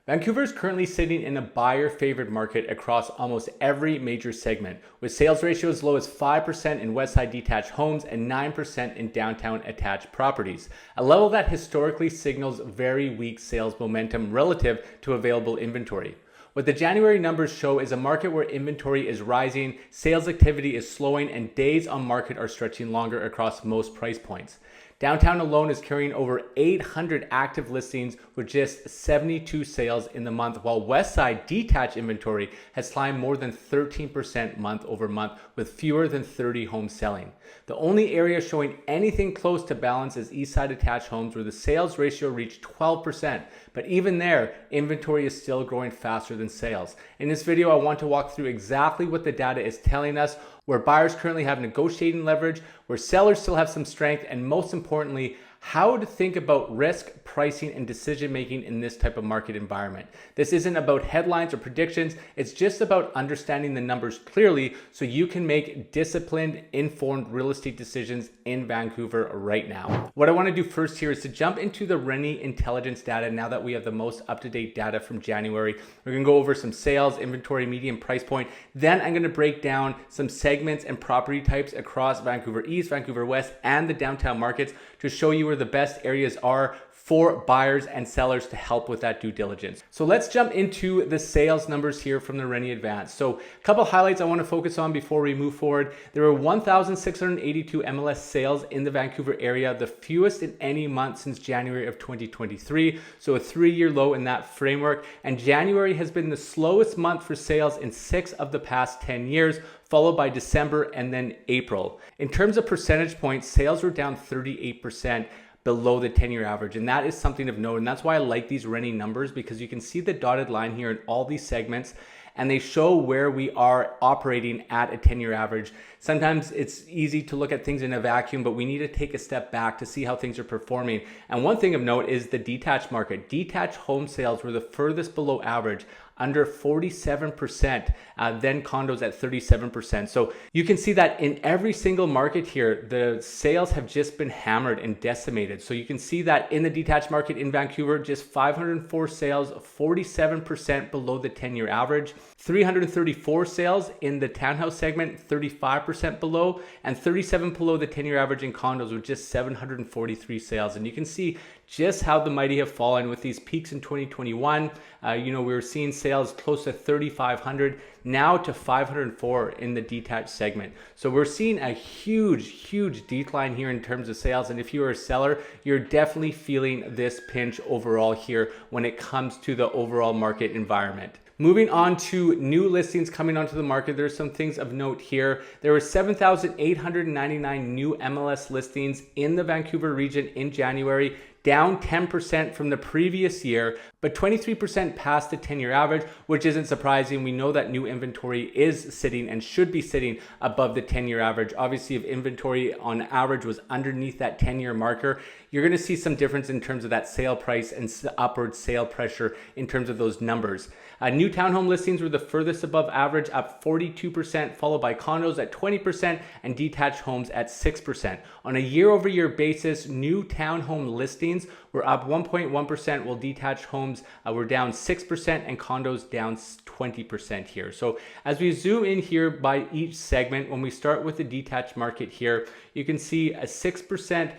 Vancouver is currently sitting in a buyer-favored market across almost every major segment, with sales ratios as low as 5% in Westside detached homes and 9% in downtown attached properties, a level that historically signals very weak sales momentum relative to available inventory. What the January numbers show is a market where inventory is rising, sales activity is slowing, and days on market are stretching longer across most price points. Downtown alone is carrying over 800 active listings with just 72 sales in the month, while Westside detached inventory has climbed more than 13% month over month with fewer than 30 homes selling. The only area showing anything close to balance is Eastside attached homes, where the sales ratio reached 12%, but even there, inventory is still growing faster than sales. In this video, I want to walk through exactly what the data is telling us, where buyers currently have negotiating leverage, where sellers still have some strength, and most importantly, how to think about risk, pricing, and decision making in this type of market environment. This isn't about headlines or predictions, it's just about understanding the numbers clearly so you can make disciplined, informed real estate decisions in Vancouver right now. What I want to do first here is to jump into the Rennie intelligence data now that we have the most up-to-date data from January. We're going to go over some sales, inventory, median price point. Then I'm going to break down some segments and property types across Vancouver East, Vancouver West, and the downtown markets to show you where the best areas are for buyers and sellers to help with that due diligence. So let's jump into the sales numbers here from the Rennie Advance. So a couple highlights I want to focus on before we move forward. There were 1,682 MLS sales in the Vancouver area, the fewest in any month since January of 2023. So a 3-year low in that framework. And January has been the slowest month for sales in 6 of the past 10 years, followed by December and then April. In terms of percentage points, sales were down 38% below the 10-year average. And that is something of note. And that's why I like these Rennie numbers, because you can see the dotted line here in all these segments, and they show where we are operating at a 10-year average. Sometimes it's easy to look at things in a vacuum, but we need to take a step back to see how things are performing. And one thing of note is the detached market. Detached home sales were the furthest below average, under 47%, then condos at 37%. So you can see that in every single market here, the sales have just been hammered and decimated. So you can see that in the detached market in Vancouver, just 504 sales, 47% below the 10-year average, 334 sales in the townhouse segment, 35% below, and 37 below the 10-year average in condos with just 743 sales. And you can see just how the mighty have fallen with these peaks in 2021. We were seeing sales close to 3,500, now to 504 in the detached segment. So we're seeing a huge decline here in terms of sales. And if you're a seller, you're definitely feeling this pinch overall here when it comes to the overall market environment. Moving on to new listings coming onto the market, there's some things of note here. There were 7,899 new MLS listings in the Vancouver region in January, down 10% from the previous year, but 23% past the 10-year average, which isn't surprising. We know that new inventory is sitting and should be sitting above the 10-year average. Obviously, if inventory on average was underneath that 10-year marker, you're going to see some difference in terms of that sale price and upward sale pressure in terms of those numbers. New townhome listings were the furthest above average, up 42%, followed by condos at 20% and detached homes at 6%. On a year-over-year basis, new townhome listings were up 1.1%, while detached homes were down 6% and condos down 20% here. So as we zoom in here by each segment, when we start with the detached market here, you can see a 6%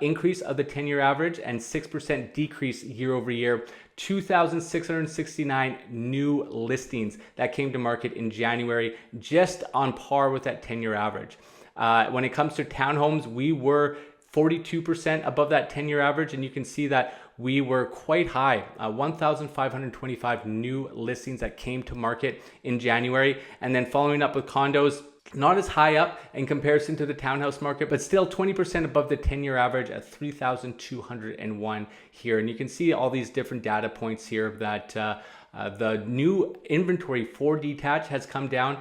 increase of the 10-year average and 6% decrease year over year. 2,669 new listings that came to market in January, just on par with that 10-year average. When it comes to townhomes, we were 42% above that 10-year average, and you can see that we were quite high, 1,525 new listings that came to market in January. And then following up with condos, not as high up in comparison to the townhouse market, but still 20% above the 10-year average at 3,201 here. And you can see all these different data points here that the new inventory for detached has come down.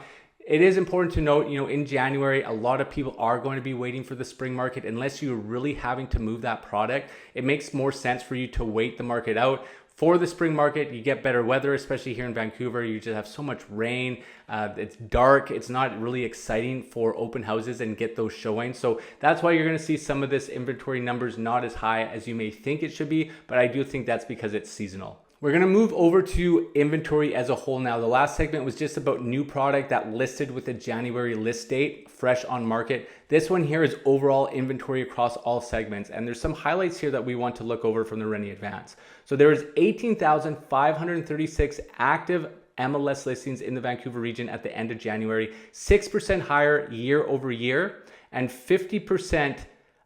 It is important to note, in January, a lot of people are going to be waiting for the spring market. Unless you're really having to move that product, it makes more sense for you to wait the market out. For the spring market, you get better weather, especially here in Vancouver. You just have so much rain. It's dark. It's not really exciting for open houses and get those showings. So that's why you're going to see some of this inventory numbers not as high as you may think it should be. But I do think that's because it's seasonal. We're going to move over to inventory as a whole now. The last segment was just about new product that listed with the January list date, fresh on market. This one here is overall inventory across all segments. And there's some highlights here that we want to look over from the Rennie Advance. So there is 18,536 active MLS listings in the Vancouver region at the end of January, 6% higher year over year and 50%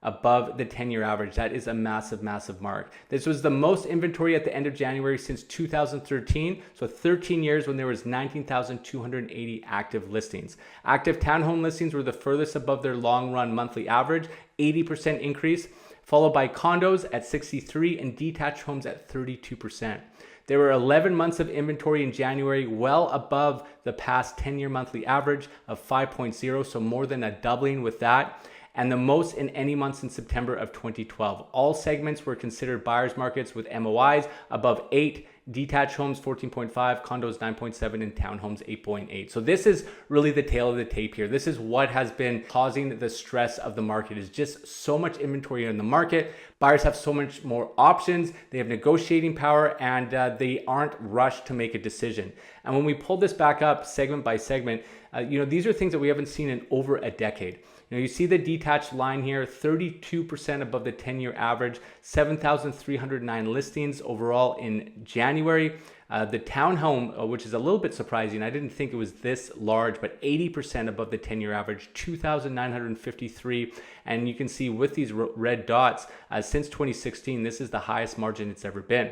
above the 10-year average. That is a massive, massive mark. This was the most inventory at the end of January since 2013. So 13 years when there was 19,280 active listings. Active townhome listings were the furthest above their long run monthly average, 80% increase, followed by condos at 63 and detached homes at 32%. There were 11 months of inventory in January, well above the past 10-year monthly average of 5.0, so more than a doubling with that, and the most in any month since September of 2012. All segments were considered buyers markets with MOIs above 8, detached homes 14.5, condos 9.7, and townhomes 8.8. So this is really the tail of the tape here. This is what has been causing the stress of the market, is just so much inventory in the market. Buyers have so much more options, they have negotiating power, and they aren't rushed to make a decision. And when we pull this back up segment by segment, these are things that we haven't seen in over a decade. You see the detached line here, 32% above the 10-year average, 7,309 listings overall in January. The townhome, which is a little bit surprising, I didn't think it was this large, but 80% above the 10-year average, 2,953. And you can see with these red dots, since 2016, this is the highest margin it's ever been.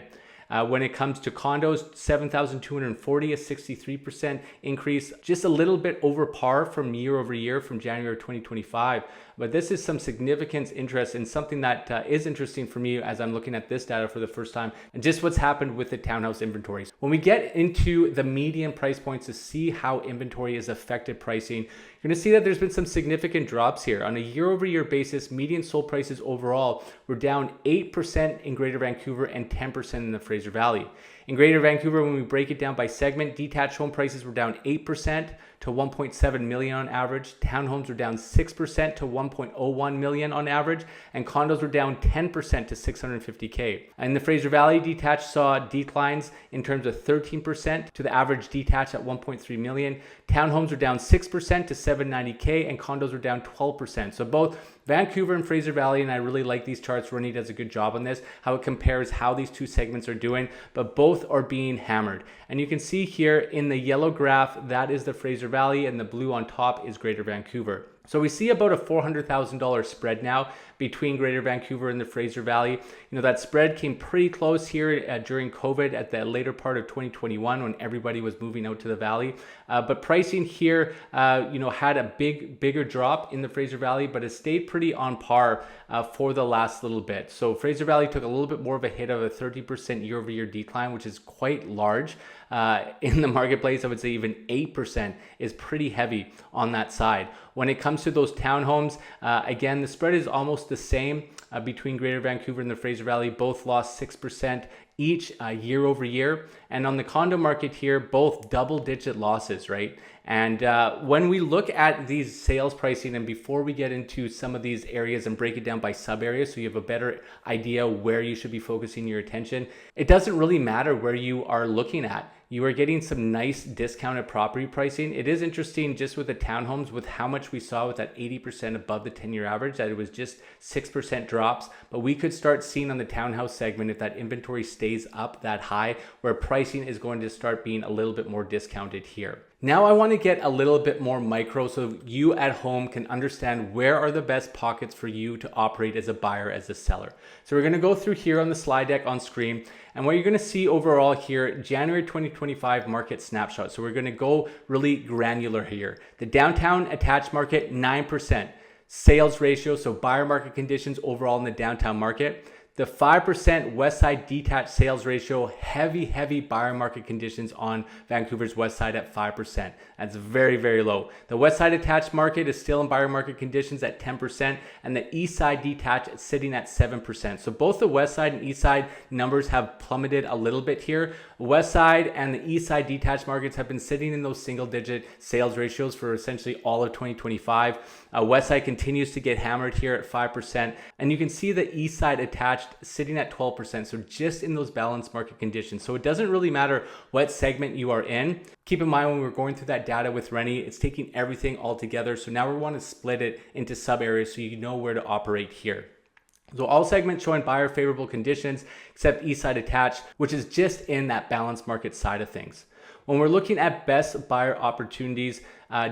When it comes to condos, 7,240, a 63% increase, just a little bit over par from year over year from January 2025. But this is some significant interest in something that is interesting for me as I'm looking at this data for the first time, and just what's happened with the townhouse inventories. When we get into the median price points to see how inventory has affected pricing, you're going to see that there's been some significant drops here. On a year over year basis, median sold prices overall were down 8% in Greater Vancouver and 10% in the Fraser Valley. In Greater Vancouver, when we break it down by segment, detached home prices were down 8% to 1.7 million on average. Townhomes were down 6% to 1.01 million on average, and condos were down 10% to 650K. In the Fraser Valley, detached saw declines in terms of 13% to the average detached at 1.3 million. Townhomes were down 6% to 790K, and condos were down 12%. So both Vancouver and Fraser Valley, and I really like these charts. Rennie does a good job on this, how it compares how these two segments are doing, but both are being hammered. And you can see here in the yellow graph, that is the Fraser Valley, and the blue on top is Greater Vancouver. So we see about a $400,000 spread now between Greater Vancouver and the Fraser Valley. That spread came pretty close here during COVID at the later part of 2021 when everybody was moving out to the valley. But pricing here, had a bigger drop in the Fraser Valley, but it stayed pretty on par for the last little bit. So Fraser Valley took a little bit more of a hit of a 30% year over year decline, which is quite large. In the marketplace, I would say even 8% is pretty heavy on that side. When it comes to those townhomes, again, the spread is almost the same between Greater Vancouver and the Fraser Valley. Both lost 6% each year over year. And on the condo market here, both double-digit losses, right? And when we look at these sales pricing, and before we get into some of these areas and break it down by sub areas so you have a better idea where you should be focusing your attention, it doesn't really matter where you are looking at. You are getting some nice discounted property pricing. It is interesting just with the townhomes, with how much we saw with that 80% above the 10-year average, that it was just 6% drops. But we could start seeing on the townhouse segment, if that inventory stays up that high, where pricing is going to start being a little bit more discounted here. Now I want to get a little bit more micro so you at home can understand where are the best pockets for you to operate as a buyer, as a seller. So we're going to go through here on the slide deck on screen, and what you're going to see overall here, January 2025 market snapshot. So we're going to go really granular here. The downtown attached market, 9%. Sales ratio, so buyer market conditions overall in the downtown market. The 5% Westside detached sales ratio, heavy buyer market conditions on Vancouver's Westside at 5%. That's very, very low. The Westside attached market is still in buyer market conditions at 10%, and the Eastside detached is sitting at 7%. So both the Westside and Eastside numbers have plummeted a little bit here. Westside and the Eastside detached markets have been sitting in those single digit sales ratios for essentially all of 2025. Westside continues to get hammered here at 5%. And you can see the Eastside attached sitting at 12%. So just in those balanced market conditions. So it doesn't really matter what segment you are in. Keep in mind when we're going through that data with Rennie, it's taking everything all together. So now we want to split it into sub areas so you know where to operate here. So all segments showing buyer favorable conditions except Eastside attached, which is just in that balanced market side of things. When we're looking at best buyer opportunities,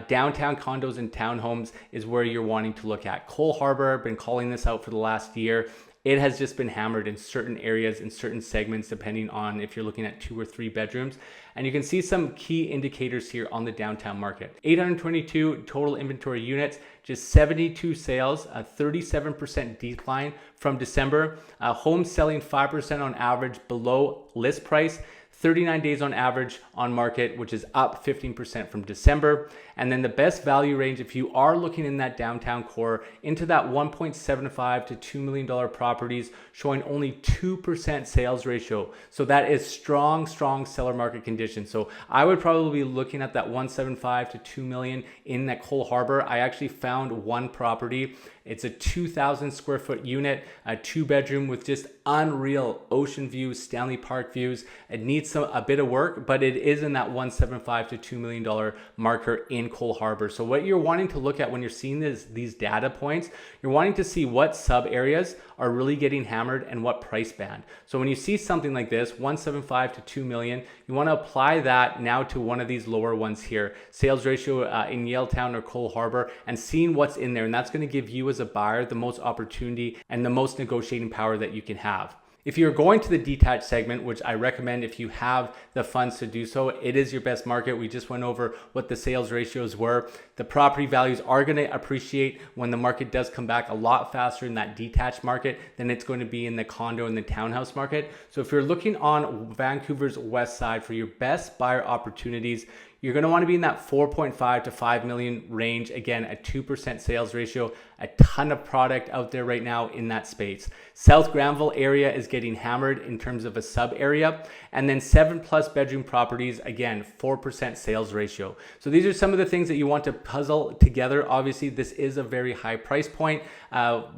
downtown condos and townhomes is where you're wanting to look at. Cole Harbor, I've been calling this out for the last year. It has just been hammered in certain areas, in certain segments, depending on if you're looking at 2 or 3 bedrooms. And you can see some key indicators here on the downtown market. 822 total inventory units, just 72 sales, a 37% decline from December. Homes selling 5% on average below list price. 39 days on average on market, which is up 15% from December. And then the best value range, if you are looking in that downtown core into that $1.75 to $2 million properties, showing only 2% sales ratio. So that is strong seller market conditions. So I would probably be looking at that 1.75 to 2 million in that Cole Harbor. I actually found one property. It's a 2,000 square foot unit, a 2-bedroom with just unreal ocean views, Stanley Park views. It needs a bit of work, but it is in that $1.75 to $2 million marker in Cole Harbor. So what you're wanting to look at when you're seeing these data points, you're wanting to see what sub areas are really getting hammered and what price band. So when you see something like this, 1.75 to 2 million, you want to apply that now to one of these lower ones here, sales ratio in Yaletown or Cole Harbor, and seeing what's in there. And that's going to give you as a buyer the most opportunity and the most negotiating power that you can have. If you're going to the detached segment, which I recommend if you have the funds to do so, it is your best market. We just went over what the sales ratios were. The property values are going to appreciate when the market does come back a lot faster in that detached market than it's going to be in the condo and the townhouse market. So if you're looking on Vancouver's west side for your best buyer opportunities, you're going to want to be in that 4.5 to 5 million range. Again, a 2% sales ratio, a ton of product out there right now in that space. South Granville area is getting hammered in terms of a sub area. And then 7+ bedroom properties, again, 4% sales ratio. So these are some of the things that you want to puzzle together. Obviously, this is a very high price point.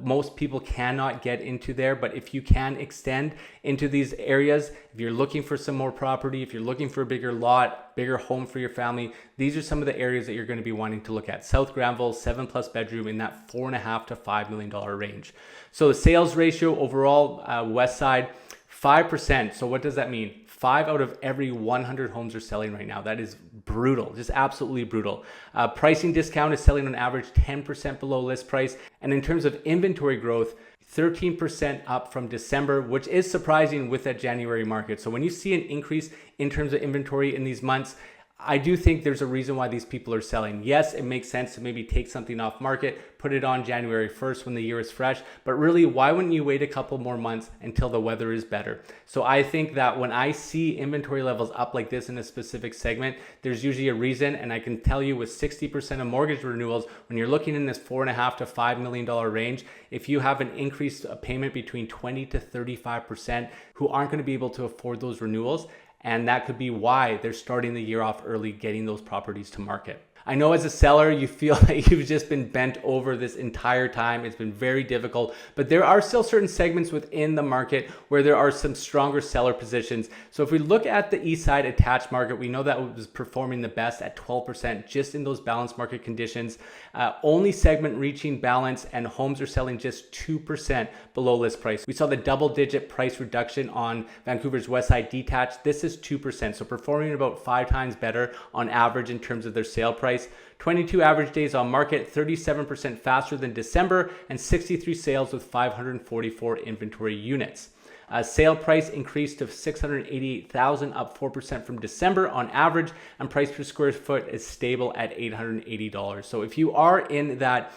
Most people cannot get into there, but if you can extend into these areas, if you're looking for some more property, if you're looking for a bigger lot, bigger home for your family, these are some of the areas that you're going to be wanting to look at. South Granville, 7+ bedroom in that $4.5 to $5 million range. So the sales ratio overall, Westside, 5%. So what does that mean? 5 out of every 100 homes are selling right now. That is brutal, just absolutely brutal. Pricing discount is selling on average 10% below list price. And in terms of inventory growth, 13% up from December, which is surprising with that January market. So when you see an increase in terms of inventory in these months, I do think there's a reason why these people are selling. Yes, it makes sense to maybe take something off market, put it on January 1st when the year is fresh, but really, why wouldn't you wait a couple more months until the weather is better? So I think that when I see inventory levels up like this in a specific segment, there's usually a reason. And I can tell you with 60% of mortgage renewals, when you're looking in this $4.5 to $5 million range, if you have an increased payment between 20 to 35% who aren't going to be able to afford those renewals, and that could be why they're starting the year off early, getting those properties to market. I know as a seller, you feel like you've just been bent over this entire time. It's been very difficult, but there are still certain segments within the market where there are some stronger seller positions. So if we look at the Eastside attached market, we know that was performing the best at 12% just in those balanced market conditions. Only segment reaching balance, and homes are selling just 2% below list price. We saw the double-digit price reduction on Vancouver's Westside detached. This is 2%, so performing about 5 times better on average in terms of their sale price. 22 average days on market, 37% faster than December, and 63 sales with 544 inventory units. Sale price increased to $688,000, up 4% from December on average, and price per square foot is stable at $880. So if you are in that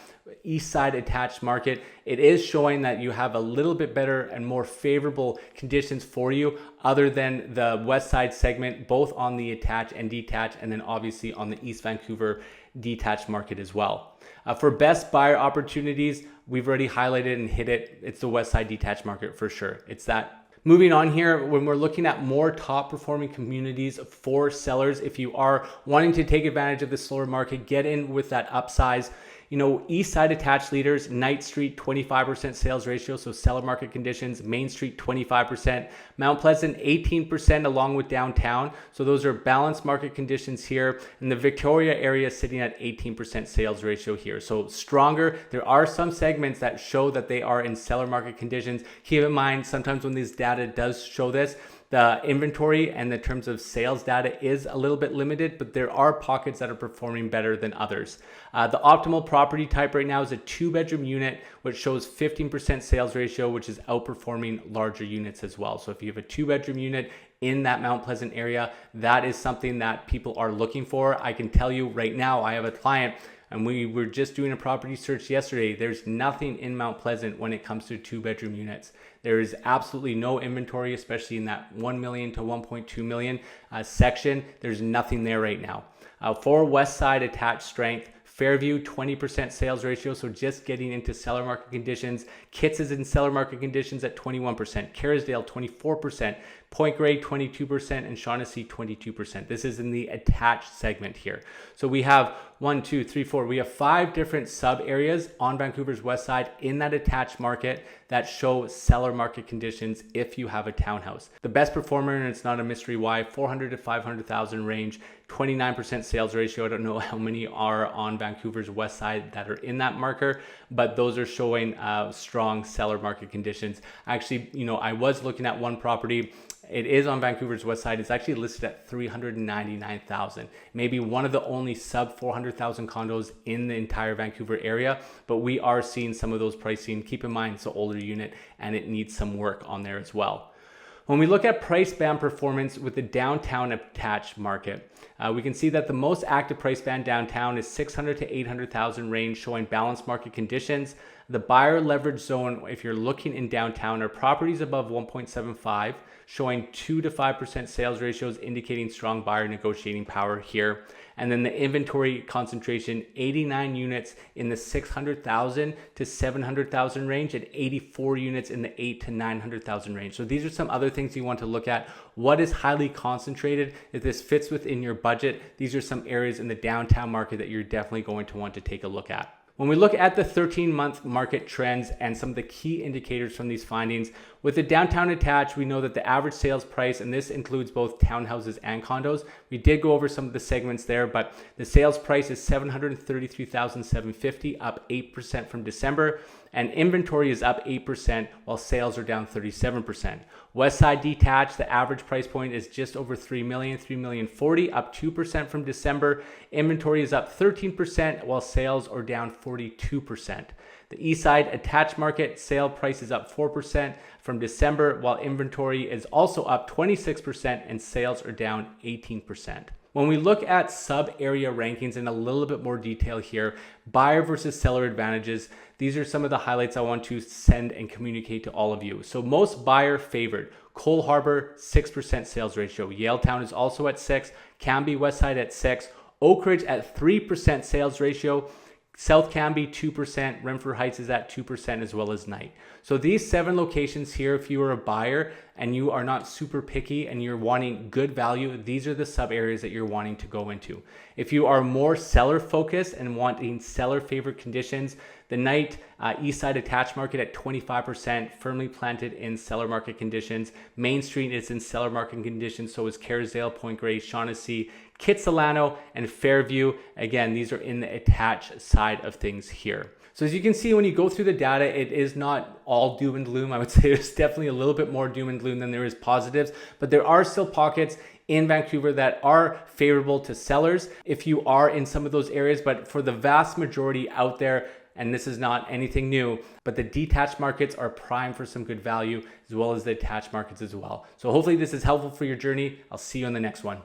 Eastside attached market, it is showing that you have a little bit better and more favorable conditions for you other than the Westside segment, both on the attached and detached, and then obviously on the East Vancouver detached market as well. For best buyer opportunities, we've already highlighted and hit it. It's the Westside detached market for sure. It's that Moving on here, when we're looking at more top performing communities for sellers, if you are wanting to take advantage of the slower market, get in with that upsize. Eastside attached leaders, Knight Street, 25% sales ratio, so seller market conditions. Main Street, 25%. Mount Pleasant, 18% along with downtown. So those are balanced market conditions here. And the Victoria area is sitting at 18% sales ratio here. So stronger. There are some segments that show that they are in seller market conditions. Keep in mind, sometimes when this data does show this, the inventory and the terms of sales data is a little bit limited, but there are pockets that are performing better than others. The optimal property type right now is a 2-bedroom unit, which shows 15% sales ratio, which is outperforming larger units as well. So if you have a 2-bedroom unit in that Mount Pleasant area, that is something that people are looking for. I can tell you right now, I have a client and we were just doing a property search yesterday. There's nothing in Mount Pleasant when it comes to 2-bedroom units. There is absolutely no inventory, especially in that 1 million to 1.2 million section. There's nothing there right now. For Westside attached strength, Fairview, 20% sales ratio, so just getting into seller market conditions. Kitts is in seller market conditions at 21%. Kerrisdale, 24%. Point Grey, 22%. And Shaughnessy, 22%. This is in the attached segment here. So we have 1, 2, 3, 4. We have 5 different sub areas on Vancouver's west side in that attached market that show seller market conditions if you have a townhouse. The best performer, and it's not a mystery why, 400 to 500,000 range, 29% sales ratio. I don't know how many are on Vancouver's west side that are in that marker, but those are showing strong seller market conditions. Actually, I was looking at one property. It is on Vancouver's west side. It's actually listed at $399,000. Maybe one of the only sub $400,000 condos in the entire Vancouver area, but we are seeing some of those pricing. Keep in mind, it's an older unit and it needs some work on there as well. When we look at price band performance with the downtown attached market, we can see that the most active price band downtown is 600 to 800,000 range, showing balanced market conditions. The buyer leverage zone, if you're looking in downtown, are properties above 1.75, showing 2 to 5% sales ratios, indicating strong buyer negotiating power here. And then the inventory concentration, 89 units in the 600,000 to 700,000 range and 84 units in the 8 to 900,000 range. So these are some other things you want to look at. What is highly concentrated? If this fits within your budget, these are some areas in the downtown market that you're definitely going to want to take a look at. When we look at the 13-month market trends and some of the key indicators from these findings, with the downtown attached, we know that the average sales price, and this includes both townhouses and condos, we did go over some of the segments there, but the sales price is $733,750, up 8% from December, and inventory is up 8% while sales are down 37%. Westside detached, the average price point is just over $3 million, $3,040,000, up 2% from December. Inventory is up 13% while sales are down 42%. The Eastside attached market sale price is up 4% from December, while inventory is also up 26% and sales are down 18%. When we look at sub-area rankings in a little bit more detail here, buyer versus seller advantages, these are some of the highlights I want to send and communicate to all of you. So most buyer favored, Cole Harbour, 6% sales ratio. Yaletown is also at 6, Cambie Westside at 6, Oak Ridge at 3% sales ratio, South Cambie 2%, Renfrew Heights is at 2%, as well as Knight. So these 7 locations here, if you are a buyer and you are not super picky and you're wanting good value, these are the sub areas that you're wanting to go into. If you are more seller focused and wanting seller favorite conditions, the Knight Eastside attached market at 25%, firmly planted in seller market conditions. Main Street is in seller market conditions, so is Kerrisdale, Point Grey, Shaughnessy, Kitsilano, and Fairview. Again, these are in the attached side of things here. So as you can see, when you go through the data, it is not all doom and gloom. I would say there's definitely a little bit more doom and gloom than there is positives, but there are still pockets in Vancouver that are favorable to sellers if you are in some of those areas. But for the vast majority out there, and this is not anything new, but the detached markets are prime for some good value, as well as the attached markets as well. So hopefully this is helpful for your journey. I'll see you on the next one.